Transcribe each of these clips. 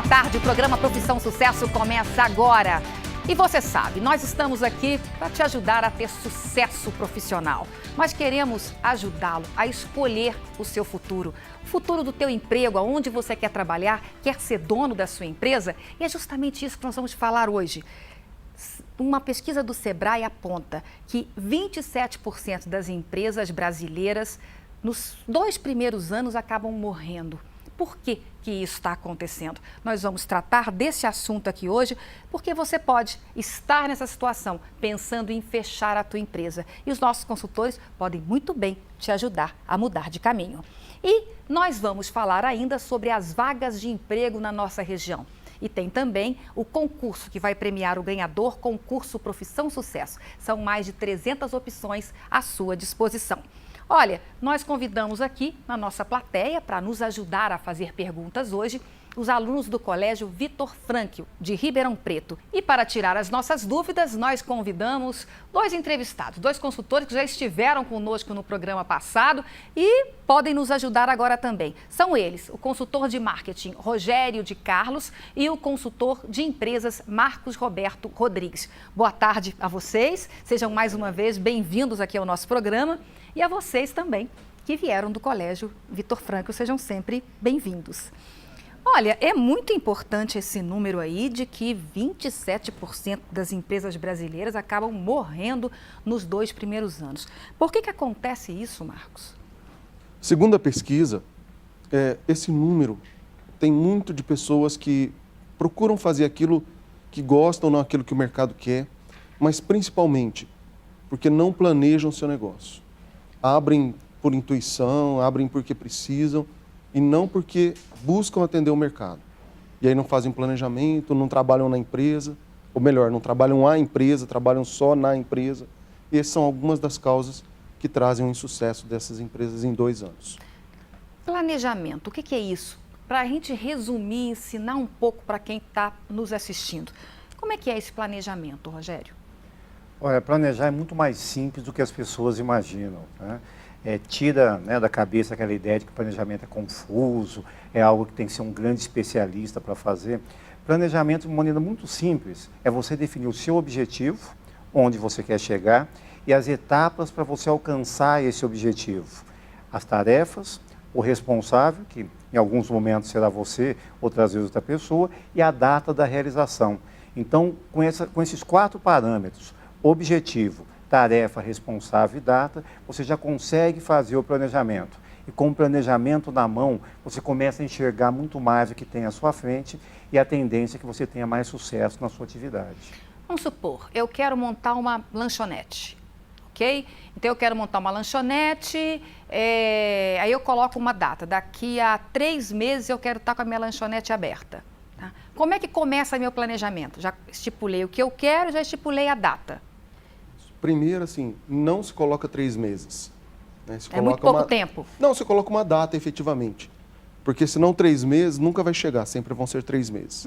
tarde, o programa Profissão Sucesso começa agora. E você sabe, nós estamos aqui para te ajudar a ter sucesso profissional. Nós queremos ajudá-lo a escolher o seu futuro. O futuro do teu emprego, aonde você quer trabalhar, quer ser dono da sua empresa. E é justamente isso que nós vamos falar hoje. Uma pesquisa do Sebrae aponta que 27% das empresas brasileiras, nos 2 primeiros anos, acabam morrendo. Por que isso está acontecendo? Nós vamos tratar desse assunto aqui hoje, porque você pode estar nessa situação, pensando em fechar a tua empresa. E os nossos consultores podem muito bem te ajudar a mudar de caminho. E nós vamos falar ainda sobre as vagas de emprego na nossa região. E tem também o concurso que vai premiar o ganhador, concurso Profissão Sucesso. São mais de 300 opções à sua disposição. Olha, nós convidamos aqui na nossa plateia para nos ajudar a fazer perguntas hoje os alunos do Colégio Vitor Frankl, de Ribeirão Preto. E para tirar as nossas dúvidas, nós convidamos 2 entrevistados, 2 consultores que já estiveram conosco no programa passado e podem nos ajudar agora também. São eles, o consultor de marketing Rogério de Carlos e o consultor de empresas Marcos Roberto Rodrigues. Boa tarde a vocês, sejam mais uma vez bem-vindos aqui ao nosso programa. E a vocês também, que vieram do Colégio Vitor Frankl, sejam sempre bem-vindos. Olha, é muito importante esse número aí de que 27% das empresas brasileiras acabam morrendo nos 2 primeiros anos. Por que acontece isso, Marcos? Segundo a pesquisa, esse número tem muito de pessoas que procuram fazer aquilo que gostam, não aquilo que o mercado quer, mas principalmente porque não planejam seu negócio. Abrem por intuição, abrem porque precisam e não porque buscam atender o mercado. E aí não fazem planejamento, não trabalham na empresa, ou melhor, não trabalham a empresa, trabalham só na empresa. E essas são algumas das causas que trazem o insucesso dessas empresas em 2 anos. Planejamento, o que é isso? Para a gente resumir, ensinar um pouco para quem está nos assistindo. Como é que é esse planejamento, Rogério? Olha, planejar é muito mais simples do que as pessoas imaginam, né? Tira, né, da cabeça aquela ideia de que planejamento é confuso, é algo que tem que ser um grande especialista para fazer. Planejamento, de uma maneira muito simples, é você definir o seu objetivo, onde você quer chegar, e as etapas para você alcançar esse objetivo. As tarefas, o responsável, que em alguns momentos será você, outras vezes outra pessoa, e a data da realização. Então, com esses 4 parâmetros, objetivo, tarefa, responsável e data, você já consegue fazer o planejamento. E com o planejamento na mão, você começa a enxergar muito mais o que tem à sua frente e a tendência é que você tenha mais sucesso na sua atividade. Vamos supor, eu quero montar uma lanchonete, ok? Então eu quero montar uma lanchonete, aí eu coloco uma data, daqui a 3 meses eu quero estar com a minha lanchonete aberta. Tá? Como é que começa meu planejamento? Já estipulei o que eu quero, já estipulei a data. Primeiro, assim, não se coloca 3 meses. Né? É muito pouco tempo. Não, você coloca uma data efetivamente. Porque senão 3 meses nunca vai chegar, sempre vão ser 3 meses.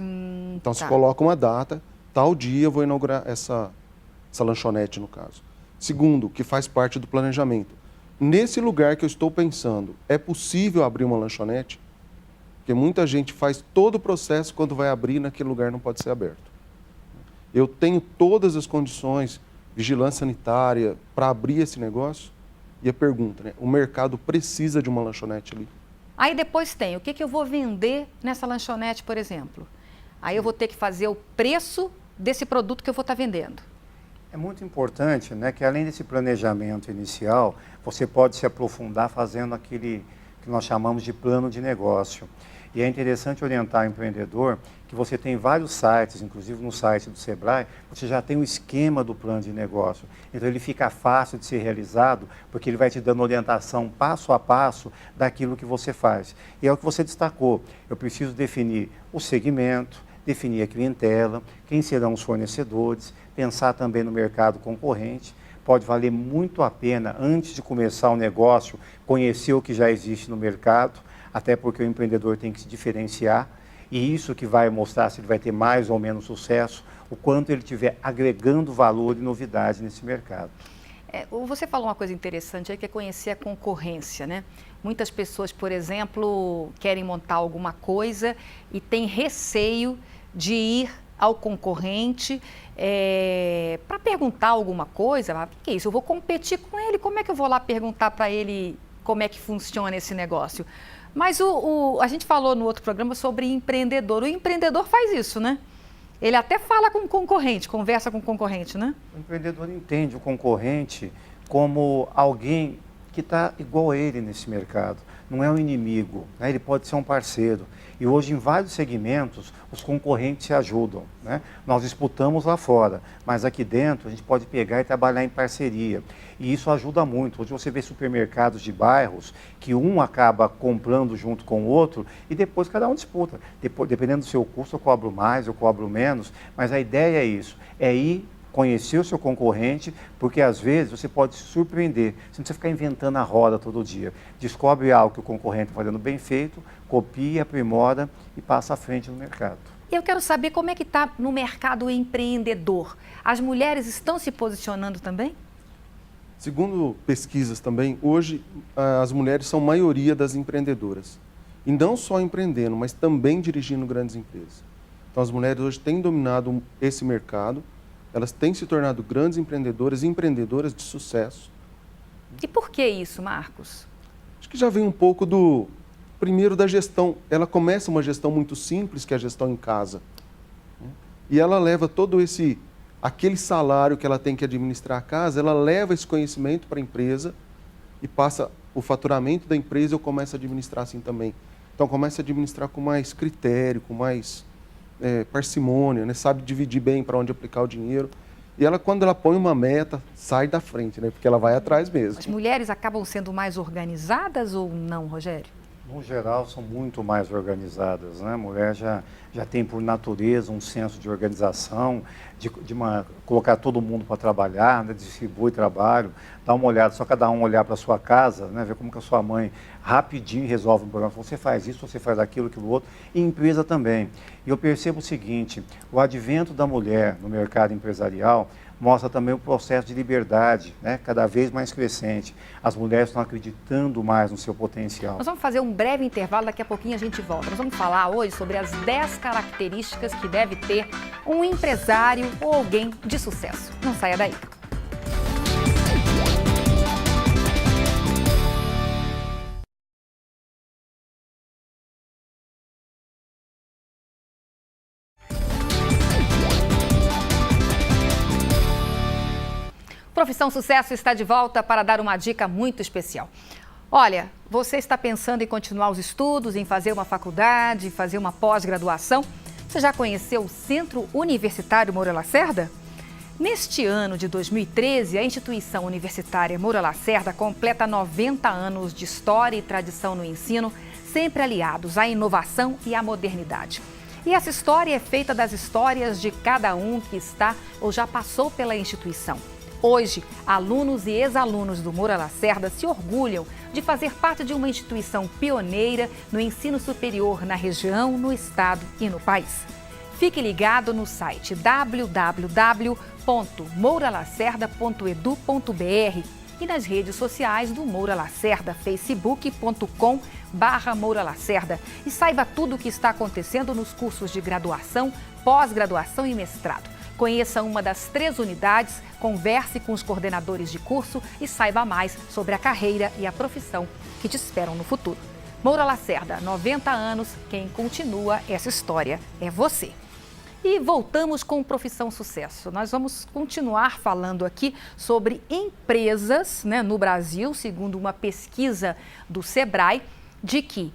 Então se coloca uma data, tal dia eu vou inaugurar essa lanchonete, no caso. Segundo, que faz parte do planejamento. Nesse lugar que eu estou pensando, é possível abrir uma lanchonete? Porque muita gente faz todo o processo, quando vai abrir, naquele lugar não pode ser aberto. Eu tenho todas as condições, vigilância sanitária, para abrir esse negócio? E a pergunta, né? O mercado precisa de uma lanchonete ali? Aí depois tem, o que eu vou vender nessa lanchonete, por exemplo? Aí eu vou ter que fazer o preço desse produto que eu vou estar vendendo. É muito importante, né, que além desse planejamento inicial, você pode se aprofundar fazendo aquele que nós chamamos de plano de negócio. E é interessante orientar o empreendedor que você tem vários sites, inclusive no site do Sebrae, você já tem o esquema do plano de negócio. Então ele fica fácil de ser realizado, porque ele vai te dando orientação passo a passo daquilo que você faz. E é o que você destacou. Eu preciso definir o segmento, definir a clientela, quem serão os fornecedores, pensar também no mercado concorrente. Pode valer muito a pena, antes de começar o negócio, conhecer o que já existe no mercado, até porque o empreendedor tem que se diferenciar, e isso que vai mostrar se ele vai ter mais ou menos sucesso, o quanto ele estiver agregando valor e novidade nesse mercado. Você falou uma coisa interessante aí, que é conhecer a concorrência, né? Muitas pessoas, por exemplo, querem montar alguma coisa e têm receio de ir ao concorrente para perguntar alguma coisa. O que é isso? Eu vou competir com ele, como é que eu vou lá perguntar para ele como é que funciona esse negócio? Mas a gente falou no outro programa sobre empreendedor. O empreendedor faz isso, né? Ele até fala com o concorrente, conversa com o concorrente, né? O empreendedor entende o concorrente como alguém que está igual a ele nesse mercado. Não é um inimigo, né? Ele pode ser um parceiro. E hoje, em vários segmentos, os concorrentes se ajudam, né? Nós disputamos lá fora, mas aqui dentro a gente pode pegar e trabalhar em parceria. E isso ajuda muito. Hoje você vê supermercados de bairros que um acaba comprando junto com o outro e depois cada um disputa. Dependendo do seu custo, eu cobro mais, eu cobro menos, mas a ideia é isso, é ir conhecer o seu concorrente, porque às vezes você pode se surpreender, você não precisa ficar inventando a roda todo dia. Descobre algo que o concorrente está fazendo bem feito, copia, aprimora e passa à frente no mercado. Eu quero saber como é que está no mercado empreendedor. As mulheres estão se posicionando também? Segundo pesquisas também, hoje as mulheres são maioria das empreendedoras. E não só empreendendo, mas também dirigindo grandes empresas. Então as mulheres hoje têm dominado esse mercado. Elas têm se tornado grandes empreendedoras e empreendedoras de sucesso. E por que isso, Marcos? Acho que já vem um pouco primeiro da gestão. Ela começa uma gestão muito simples, que é a gestão em casa. E ela leva aquele salário que ela tem que administrar a casa, ela leva esse conhecimento para a empresa e passa o faturamento da empresa, eu começo a administrar assim também. Então começa a administrar com mais critério, com mais parcimônia, né? Sabe dividir bem para onde aplicar o dinheiro. E ela, quando ela põe uma meta, sai da frente, né? Porque ela vai atrás mesmo. As mulheres acabam sendo mais organizadas ou não, Rogério? No geral, são muito mais organizadas, né? A mulher já tem, por natureza, um senso de organização, de colocar todo mundo para trabalhar, né? Distribui trabalho, dá uma olhada, só cada um olhar para a sua casa, né? Ver como que a sua mãe rapidinho resolve um problema. Você faz isso, você faz aquilo, aquilo outro, e empresa também. E eu percebo o seguinte, o advento da mulher no mercado empresarial mostra também o processo de liberdade, né? Cada vez mais crescente. As mulheres estão acreditando mais no seu potencial. Nós vamos fazer um breve intervalo, daqui a pouquinho a gente volta. Nós vamos falar hoje sobre as 10 características que deve ter um empresário ou alguém de sucesso. Não saia daí. Profissão Sucesso está de volta para dar uma dica muito especial. Olha, você está pensando em continuar os estudos, em fazer uma faculdade, fazer uma pós-graduação? Você já conheceu o Centro Universitário Moura Lacerda? Neste ano de 2013, a instituição universitária Moura Lacerda completa 90 anos de história e tradição no ensino, sempre aliados à inovação e à modernidade. E essa história é feita das histórias de cada um que está ou já passou pela instituição. Hoje, alunos e ex-alunos do Moura Lacerda se orgulham de fazer parte de uma instituição pioneira no ensino superior na região, no estado e no país. Fique ligado no site www.mouralacerda.edu.br e nas redes sociais do Moura Lacerda, facebook.com/Moura Lacerda, e saiba tudo o que está acontecendo nos cursos de graduação, pós-graduação e mestrado. Conheça uma das 3 unidades, converse com os coordenadores de curso e saiba mais sobre a carreira e a profissão que te esperam no futuro. Moura Lacerda, 90 anos, quem continua essa história é você. E voltamos com Profissão Sucesso. Nós vamos continuar falando aqui sobre empresas, né, no Brasil, segundo uma pesquisa do Sebrae, de que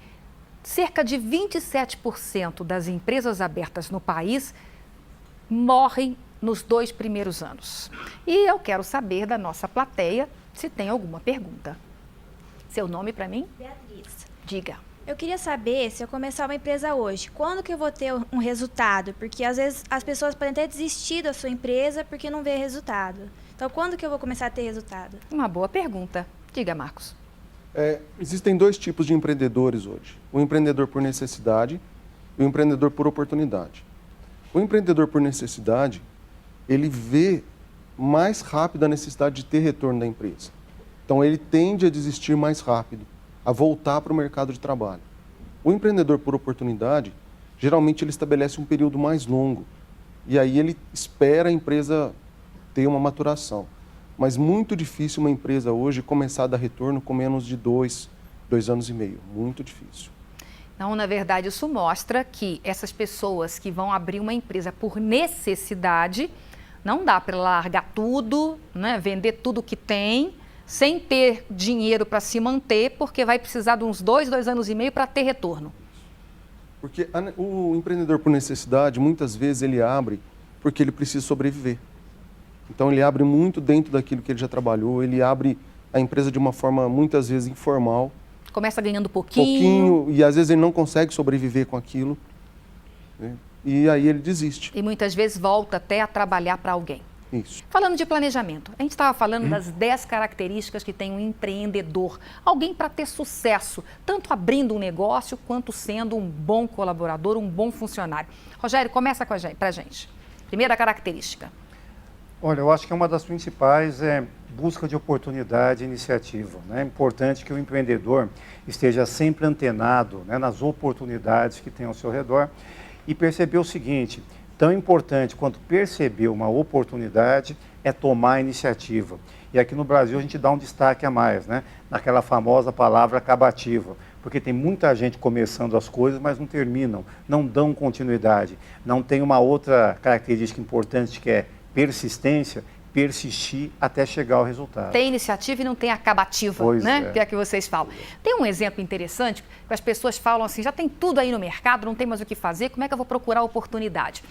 cerca de 27% das empresas abertas no país morrem nos 2 primeiros anos. E eu quero saber da nossa plateia se tem alguma pergunta. Seu nome para mim? Beatriz. Diga. Eu queria saber, se eu começar uma empresa hoje, quando que eu vou ter um resultado? Porque às vezes as pessoas podem até desistir da sua empresa porque não vê resultado. Então, quando que eu vou começar a ter resultado? Uma boa pergunta. Diga, Marcos. Existem 2 tipos de empreendedores hoje. O empreendedor por necessidade e o empreendedor por oportunidade. O empreendedor por necessidade, ele vê mais rápido a necessidade de ter retorno da empresa. Então, ele tende a desistir mais rápido, a voltar para o mercado de trabalho. O empreendedor por oportunidade, geralmente ele estabelece um período mais longo, e aí ele espera a empresa ter uma maturação. Mas muito difícil uma empresa hoje começar a dar retorno com menos de 2 anos e meio. Muito difícil. Então, na verdade, isso mostra que essas pessoas que vão abrir uma empresa por necessidade, não dá para largar tudo, né, vender tudo que tem, sem ter dinheiro para se manter, porque vai precisar de uns 2 anos e meio para ter retorno. Porque o empreendedor por necessidade, muitas vezes ele abre porque ele precisa sobreviver. Então ele abre muito dentro daquilo que ele já trabalhou, ele abre a empresa de uma forma muitas vezes informal. Começa ganhando pouquinho. E às vezes ele não consegue sobreviver com aquilo, né? E aí ele desiste. E muitas vezes volta até a trabalhar para alguém. Isso. Falando de planejamento, a gente estava falando das 10 características que tem um empreendedor. Alguém para ter sucesso, tanto abrindo um negócio, quanto sendo um bom colaborador, um bom funcionário. Rogério, começa para a gente. Primeira característica. Olha, eu acho que uma das principais é busca de oportunidade e iniciativa, né? É importante que o empreendedor esteja sempre antenado, né, nas oportunidades que tem ao seu redor e perceber o seguinte: tão importante quanto perceber uma oportunidade é tomar a iniciativa. E aqui no Brasil a gente dá um destaque a mais, né, naquela famosa palavra acabativa, porque tem muita gente começando as coisas, mas não terminam, não dão continuidade. Não tem uma outra característica importante que é persistência, persistir até chegar ao resultado. Tem iniciativa e não tem acabativa, né? Que é que vocês falam. Tem um exemplo interessante, que as pessoas falam assim, já tem tudo aí no mercado, não tem mais o que fazer, como é que eu vou procurar oportunidade?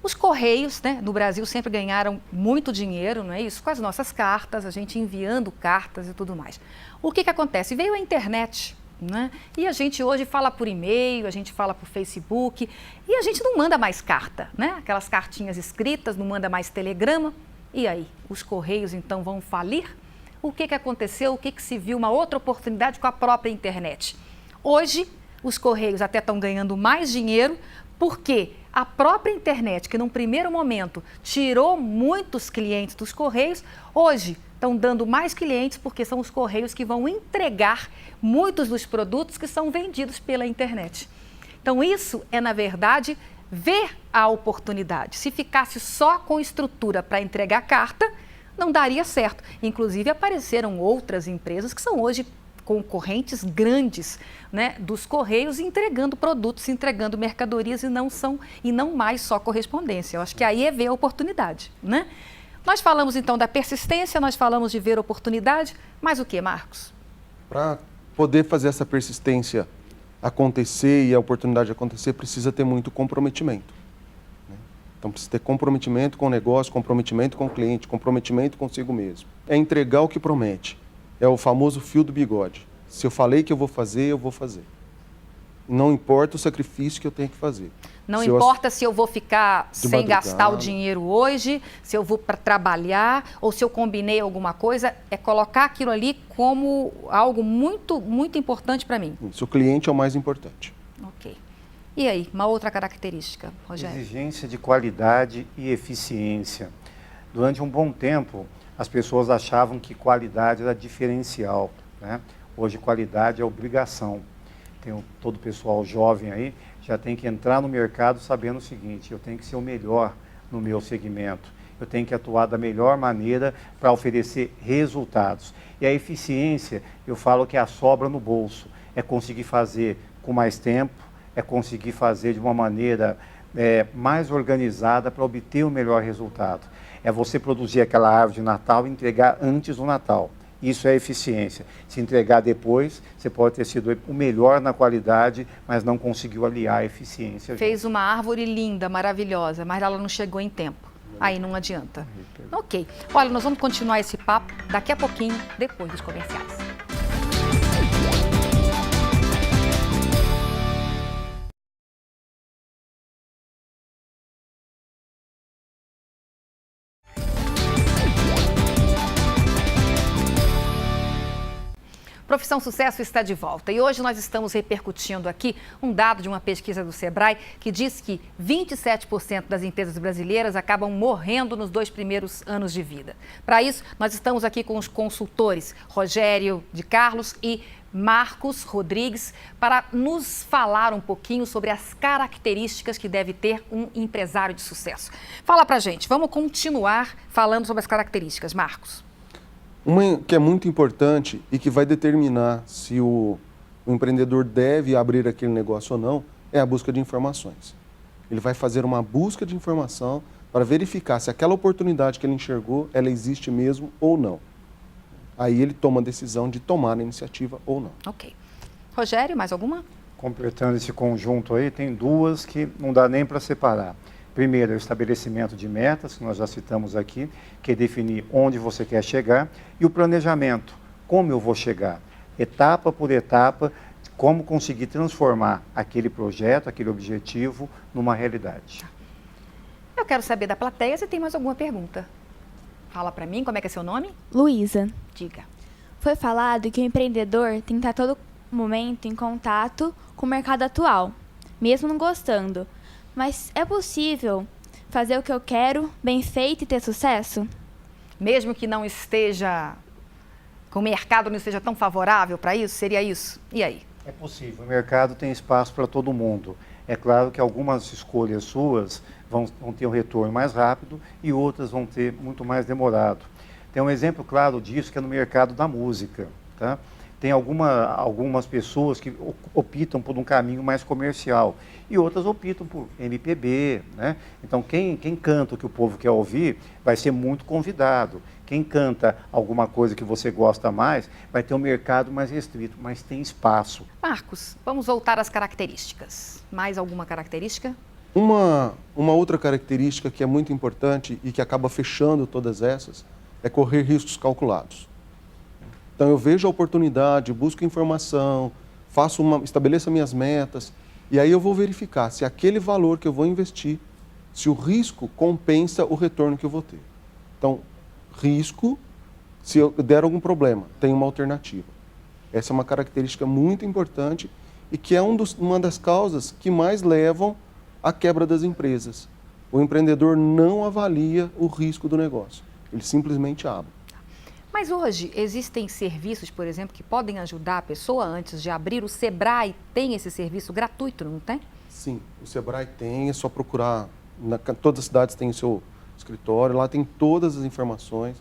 Os Correios, né, no Brasil sempre ganharam muito dinheiro, não é isso? Com as nossas cartas, a gente enviando cartas e tudo mais. O que acontece? Veio a internet, né? E a gente hoje fala por e-mail, a gente fala por Facebook, e a gente não manda mais carta, né? Aquelas cartinhas escritas, não manda mais telegrama. E aí, os Correios então vão falir? O que aconteceu? O que se viu? Uma outra oportunidade com a própria internet. Hoje, os Correios até estão ganhando mais dinheiro porque a própria internet, que num primeiro momento tirou muitos clientes dos Correios, hoje estão dando mais clientes porque são os Correios que vão entregar muitos dos produtos que são vendidos pela internet. Então, isso é, na verdade, ver a oportunidade. Se ficasse só com estrutura para entregar carta, não daria certo. Inclusive, apareceram outras empresas que são hoje concorrentes grandes, né, dos Correios, entregando produtos, entregando mercadorias e não mais só correspondência. Eu acho que aí é ver a oportunidade, né? Nós falamos então da persistência, nós falamos de ver oportunidade, mas o que, Marcos? Para poder fazer essa persistência acontecer e a oportunidade acontecer, precisa ter muito comprometimento, né? Então precisa ter comprometimento com o negócio, comprometimento com o cliente, comprometimento consigo mesmo. É entregar o que promete. É o famoso fio do bigode. Se eu falei que eu vou fazer, eu vou fazer. Não importa o sacrifício que eu tenho que fazer. Não importa se eu vou ficar sem gastar o dinheiro hoje, se eu vou para trabalhar ou se eu combinei alguma coisa, é colocar aquilo ali como algo muito, muito importante para mim. Isso, o cliente é o mais importante. Ok. E aí, uma outra característica, Rogério? Exigência de qualidade e eficiência. Durante um bom tempo, as pessoas achavam que qualidade era diferencial, né? Hoje, qualidade é obrigação. Tem todo o pessoal jovem aí, já tem que entrar no mercado sabendo o seguinte: eu tenho que ser o melhor no meu segmento, eu tenho que atuar da melhor maneira para oferecer resultados. E a eficiência, eu falo que é a sobra no bolso, é conseguir fazer com mais tempo, é conseguir fazer de uma maneira mais organizada para obter o melhor resultado. É você produzir aquela árvore de Natal e entregar antes do Natal. Isso é eficiência. Se entregar depois, você pode ter sido o melhor na qualidade, mas não conseguiu aliar a eficiência. Fez uma árvore linda, maravilhosa, mas ela não chegou em tempo. Aí não adianta. Ok. Olha, nós vamos continuar esse papo daqui a pouquinho, depois dos comerciais. Profissão Sucesso está de volta e hoje nós estamos repercutindo aqui um dado de uma pesquisa do Sebrae que diz que 27% das empresas brasileiras acabam morrendo nos 2 primeiros anos de vida. Para isso, nós estamos aqui com os consultores Rogério de Carlos e Marcos Rodrigues para nos falar um pouquinho sobre as características que deve ter um empresário de sucesso. Fala pra gente, vamos continuar falando sobre as características, Marcos. Uma que é muito importante e que vai determinar se o empreendedor deve abrir aquele negócio ou não é a busca de informações. Ele vai fazer uma busca de informação para verificar se aquela oportunidade que ele enxergou, ela existe mesmo ou não. Aí ele toma a decisão de tomar a iniciativa ou não. Ok. Rogério, mais alguma? Completando esse conjunto aí, tem duas que não dá nem para separar. Primeiro, é o estabelecimento de metas, que nós já citamos aqui, que é definir onde você quer chegar, e o planejamento, como eu vou chegar, etapa por etapa, como conseguir transformar aquele projeto, aquele objetivo, numa realidade. Eu quero saber da plateia se tem mais alguma pergunta. Fala para mim, como é que é seu nome? Luísa, Diga. foi falado que o empreendedor tem que estar todo momento em contato com o mercado atual, mesmo não gostando. Mas é possível fazer o que eu quero, bem feito e ter sucesso? Mesmo que não esteja, que o mercado não esteja tão favorável para isso, seria isso? E aí? É possível, o mercado tem espaço para todo mundo. É claro que algumas escolhas suas vão ter um retorno mais rápido e outras vão ter muito mais demorado. Tem um exemplo claro disso que é no mercado da música, tá? Tem algumas pessoas que optam por um caminho mais comercial e outras optam por MPB, né? Então, quem canta o que o povo quer ouvir vai ser muito convidado. Quem canta alguma coisa que você gosta mais vai ter um mercado mais restrito, mas tem espaço. Marcos, vamos voltar às características. Mais alguma característica? Uma outra característica que é muito importante e que acaba fechando todas essas é correr riscos calculados. Então eu vejo a oportunidade, busco informação, estabeleço minhas metas e aí eu vou verificar se aquele valor que eu vou investir, se o risco compensa o retorno que eu vou ter. Então, risco, se eu der algum problema, tem uma alternativa. Essa é uma característica muito importante e que é uma das causas que mais levam à quebra das empresas. O empreendedor não avalia o risco do negócio, ele simplesmente abre. Mas hoje existem serviços, por exemplo, que podem ajudar a pessoa antes de abrir. O Sebrae tem esse serviço gratuito, não tem? Sim, o Sebrae tem, é só procurar. Todas as cidades têm o seu escritório, lá tem todas as informações.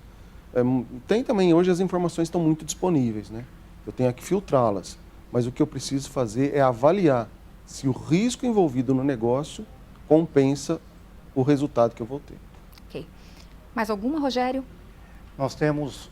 Tem também, hoje as informações estão muito disponíveis, né? Eu tenho que filtrá-las, mas o que eu preciso fazer é avaliar se o risco envolvido no negócio compensa o resultado que eu vou ter. Ok. Mais alguma, Rogério? Nós temos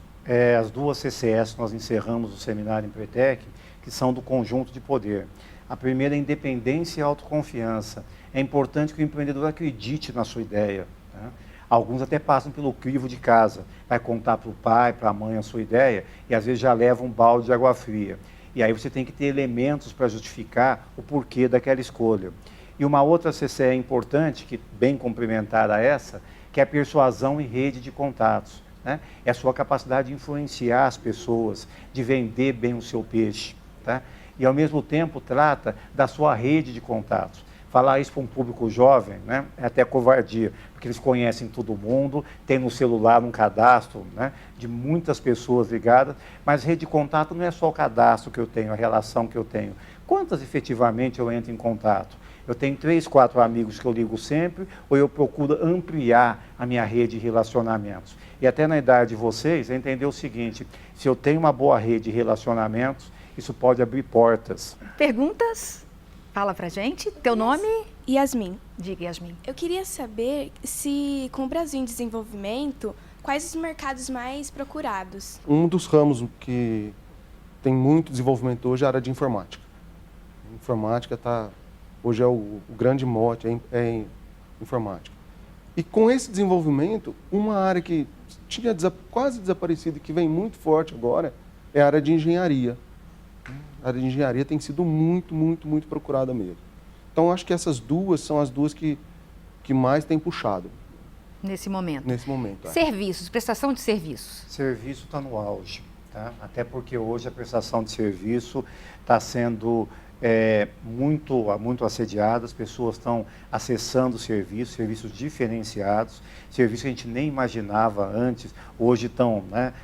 as duas CCS, nós encerramos o seminário Empretec, que são do conjunto de poder. A primeira é independência e autoconfiança. É importante que o empreendedor acredite na sua ideia, tá? Alguns até passam pelo crivo de casa, vai contar para o pai, para a mãe a sua ideia e às vezes já leva um balde de água fria. E aí você tem que ter elementos para justificar o porquê daquela escolha. E uma outra CCE importante, que bem complementar a essa, que é a persuasão e rede de contatos, né? É a sua capacidade de influenciar as pessoas, de vender bem o seu peixe, tá? E ao mesmo tempo trata da sua rede de contatos. Falar isso para um público jovem, né, é até covardia, porque eles conhecem todo mundo, tem no celular um cadastro, né, de muitas pessoas ligadas, mas rede de contato não é só o cadastro que eu tenho, a relação que eu tenho. Quantas efetivamente eu entro em contato? Eu tenho 3, 4 amigos que eu ligo sempre, ou eu procuro ampliar a minha rede de relacionamentos? E até na idade de vocês, é entender o seguinte, se eu tenho uma boa rede de relacionamentos, isso pode abrir portas. Perguntas? Fala pra gente. Teu nome? Yasmin, Diga, Yasmin. eu queria saber se, com o Brasil em desenvolvimento, quais os mercados mais procurados? Um dos ramos que tem muito desenvolvimento hoje é a área de informática. A informática hoje é o grande mote, é informática. E com esse desenvolvimento, uma área que tinha quase desaparecido e que vem muito forte agora é a área de engenharia. A área de engenharia tem sido muito, muito, muito procurada mesmo. Então, acho que essas duas são as duas que mais têm puxado. Nesse momento. Nesse momento. Serviços, prestação de serviços. Serviço está no auge. tá? Até porque hoje a prestação de serviço está sendo muito assediada, as pessoas estão acessando serviços diferenciados, serviços que a gente nem imaginava antes, hoje estão, né,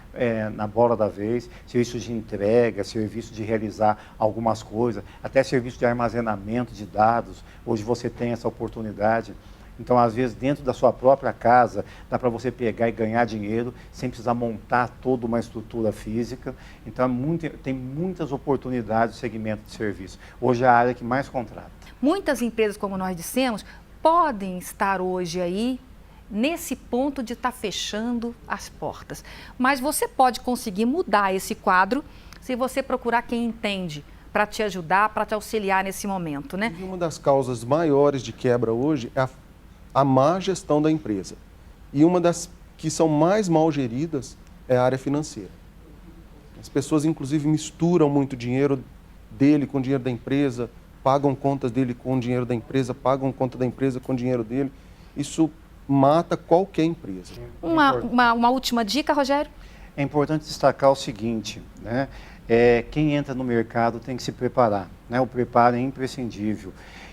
na bola da vez, serviços de entrega, serviço de realizar algumas coisas, até serviço de armazenamento de dados, hoje você tem essa oportunidade. Então, às vezes, dentro da sua própria casa, dá para você pegar e ganhar dinheiro sem precisar montar toda uma estrutura física. Então, tem muitas oportunidades no segmento de serviço. Hoje é a área que mais contrata. Muitas empresas, como nós dissemos, podem estar hoje aí nesse ponto de estar fechando as portas. Mas você pode conseguir mudar esse quadro se você procurar quem entende para te ajudar, para te auxiliar nesse momento, né? E uma das causas maiores de quebra hoje é a má gestão da empresa. E uma das que são mais mal geridas é a área financeira. As pessoas, inclusive, misturam muito dinheiro dele com o dinheiro da empresa, pagam contas dele com o dinheiro da empresa, pagam conta da empresa com o dinheiro dele. Isso mata qualquer empresa. Uma última dica, Rogério? É importante destacar o seguinte, né? Quem entra no mercado tem que se preparar, né? O preparo é imprescindível.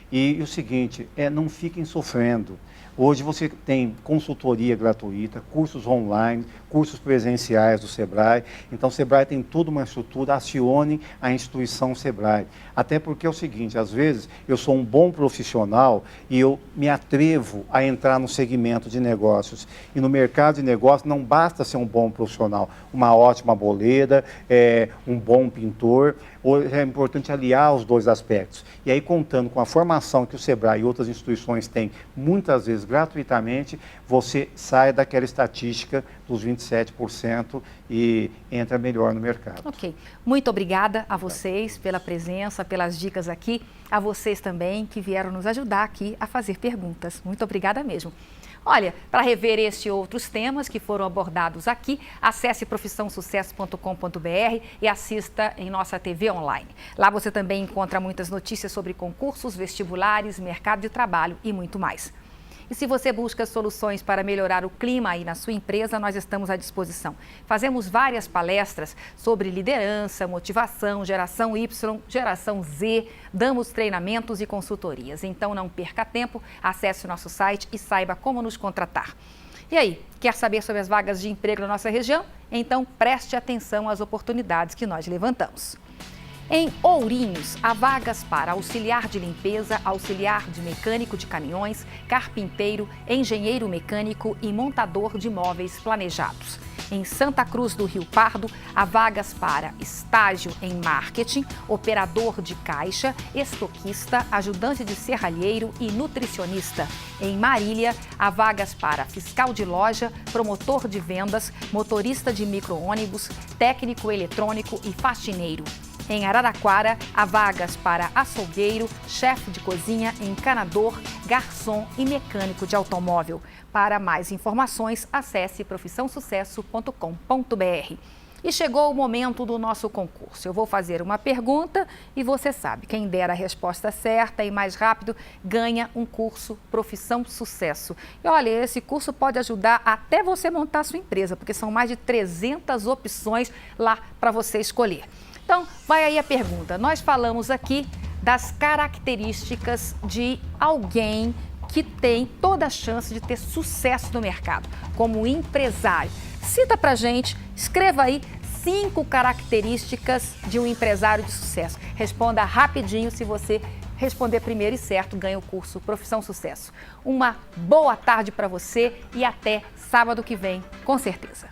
E o seguinte, não fiquem sofrendo. Hoje você tem consultoria gratuita, cursos online, cursos presenciais do Sebrae. Então, o Sebrae tem toda uma estrutura, acione a instituição Sebrae. Até porque é o seguinte, às vezes eu sou um bom profissional e eu me atrevo a entrar no segmento de negócios. E no mercado de negócios não basta ser um bom profissional, uma ótima boleira, um bom pintor. Hoje é importante aliar os dois aspectos. E aí, contando com a formação que o Sebrae e outras instituições têm, muitas vezes gratuitamente, você sai daquela estatística dos 27% e entra melhor no mercado. Ok. Muito obrigada a vocês pela presença, pelas dicas aqui. A vocês também que vieram nos ajudar aqui a fazer perguntas. Muito obrigada mesmo. Olha, para rever este e outros temas que foram abordados aqui, acesse profissãosucesso.com.br e assista em nossa TV online. Lá você também encontra muitas notícias sobre concursos, vestibulares, mercado de trabalho e muito mais. E se você busca soluções para melhorar o clima aí na sua empresa, nós estamos à disposição. Fazemos várias palestras sobre liderança, motivação, geração Y, geração Z, damos treinamentos e consultorias. Então não perca tempo, acesse o nosso site e saiba como nos contratar. E aí, quer saber sobre as vagas de emprego na nossa região? Então preste atenção às oportunidades que nós levantamos. Em Ourinhos, há vagas para auxiliar de limpeza, auxiliar de mecânico de caminhões, carpinteiro, engenheiro mecânico e montador de móveis planejados. Em Santa Cruz do Rio Pardo, há vagas para estágio em marketing, operador de caixa, estoquista, ajudante de serralheiro e nutricionista. Em Marília, há vagas para fiscal de loja, promotor de vendas, motorista de micro-ônibus, técnico eletrônico e faxineiro. Em Araraquara, há vagas para açougueiro, chefe de cozinha, encanador, garçom e mecânico de automóvel. Para mais informações, acesse profissãosucesso.com.br. E chegou o momento do nosso concurso. Eu vou fazer uma pergunta e você sabe, quem der a resposta certa e mais rápido ganha um curso Profissão Sucesso. E olha, esse curso pode ajudar até você montar a sua empresa, porque são mais de 300 opções lá para você escolher. Então, vai aí a pergunta. Nós falamos aqui das características de alguém que tem toda a chance de ter sucesso no mercado, como empresário. Cita pra gente, escreva aí 5 características de um empresário de sucesso. Responda rapidinho, se você responder primeiro e certo, ganha o curso Profissão Sucesso. Uma boa tarde para você e até sábado que vem, com certeza.